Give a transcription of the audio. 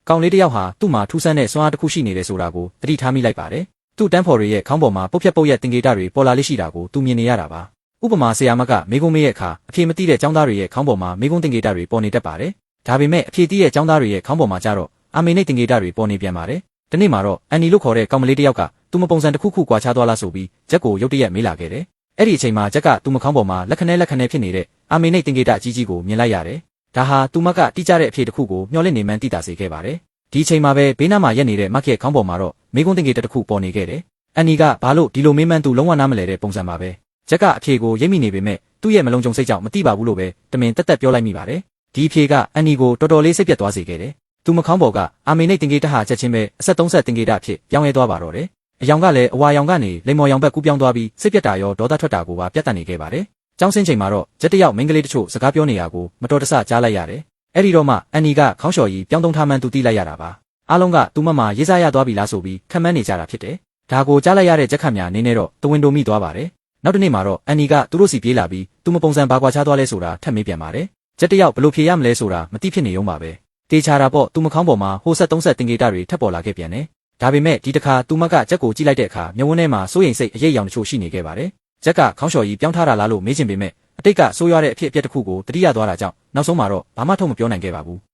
ကောင်လေးတယောက်ဟာသူ့မှာထူးဆန်းတဲ့စွမ်းအားတစ်ခုရှိနေတယ်ဆိုတာကိုသတိထားမိလိုက်ပါတယ်။သူ့တန်းဖော်တွေရဲ့ခေါင်းပေါ်မှာပုတ်ဖြတ်ပုတ်ရက်တင်ကေတတွေပေါ်လာလိရှိတာကိုသူမြင်နေရတာပါ။ဥပမာဆရာမကမေကွန်းမေးရဲ့အခါအဖြေမသိတဲ့ကျောင်းသားတွေရဲ့ခေါင်းပေါ်မှာမေကွန်းတင်ကေတတွေပေါ်နေတတ်ပါတယ်။ဒါပေမဲ့အဖြေသိတဲ့ကျောင်းသားတွေရဲ့ခေါင်းပေါ်မှာကျတော့အာမေနိတ်တင်ကေတတွေပေါ်နေပြန်ပါတယ်။ဒီနေ့မှာတော့အန်နီလို့ခေါ်တဲ့ကောင်မလေးတယောက်ကသူမပုံစံတစ်ခုခုကွာခြားသွားလားဆိုပြီးဂျက်ကိုရုတ်တရက်မေးလာခဲ့တယ်။အဲ့ဒီအချိန်မှာဂျက်ကသူ့မခေါင်းပေါ်မှာလက်ခနဲဖြစ်နေတဲ့အာမေနိတ်တင်ကေတကြီးကြီးကိုမြင်လိုက်ရတယ်။ဒါဟာသူမကတိကျတဲ့အဖြေတစ်ခုကိုမျှော်လင့်နေမှန်းသိတာစေခဲ့ပါတယ်။ဒီအချိန်မှာပဲဘေးနားမှာရက်နေတဲ့မက်ရဲ့ခေါင်းပေါ်မှာတော့မေကွန်းတင်ကေတတစ်ခုပေါ်နေခဲ့တယ်။အန်နီကဘာလို့ဒီလိုမေးမှန်းသူလုံးဝနားမလဲတဲ့ပုံစံပါပဲ။ဂျက်ကအဖြေကိုရိပ်မိနေပေမဲ့သူ့ရဲ့မလုံးကြုံစိတ်ကြောင့်မသိပါဘူးလို့ပဲတမင်တက်ပြောလိုက်မိပါတယ်။ဒီအဖြေကအန်နီကိုတော်တော်လေးစိတ်ပြတ်သွားစေခဲ့တယ်။သူမခေါင်းပေါ်ကအာမေနိတ်တင်ကေတဟာချက်ချင်းပဲအဆက်30တင်ကေတဖြစ်ပြောင်းလဲသွားပါတော့တယ်။အယောင်ကလည်းအဝါရောင်ကနေလိမ္မော်ရောင်ဘက်ကူးပြောင်းသွားပြီးစိတ်ပြတ်တာရောဒေါသထွက်တာကိုပါပြတ်တက်နေခဲ့ပါတယ်။ကျောင်းဆင်းချိန်မှာတော့ဂျက်တယောက်မိန်းကလေးတချို့စကားပြောနေရကိုမတော်တဆကြားလိုက်ရတယ်။အဲ့ဒီတော့မှအန်နီကခေါင်းလျှော်ကြီးပြောင်းသုံးထားမှန်းသူသိလိုက်ရတာပါ။အားလုံးကသူ့မမရေးစားရသွားပြီလားဆိုပြီးခံမှန်းနေကြတာဖြစ်တယ်။ဒါကိုကြားလိုက်ရတဲ့ဂျက်ခတ်များနေနေတော့တဝင်းတိုမိသွားပါတယ်။နောက်တစ်နေ့မှာတော့အန်နီကသူတို့စီပြေးလာပြီးသူမပုံစံဘာကွာချသွားလဲဆိုတာထပ်မေးပြန်ပါတယ်။ဂျက်တယောက်ဘလို့ဖြေရမလဲဆိုတာမသိဖြစ်နေုံပါပဲ။တေချာတာပေါ့သူမခေါင်းပေါ်မှာဟိုဆက်30တင်ကေတတွေထပ်ပေါ်လာခဲ့ပြန်တယ်။ဒါပေမဲ့ဒီတစ်ခါသူမကဂျက်ကိုကြည့်လိုက်တဲ့အခါမျက်ဝန်းထဲမှာစိုးရိမ်စိတ်အရေးအယောင်တချို့ရှိနေခဲ့ပါတယ်။ဂျက်ကခေါင်းလျှော်ကြီးပြောင်းထားတာလားလို့မေးချင်ပေမဲ့အတိတ်ကဆိုးရွားတဲ့အဖြစ်အပျက်တစ်ခုကိုတတိယသွားတာကြောင့်နောက်ဆုံးမှာတော့ဘာမှထုတ်မပြောနိုင်ခဲ့ပါဘူး။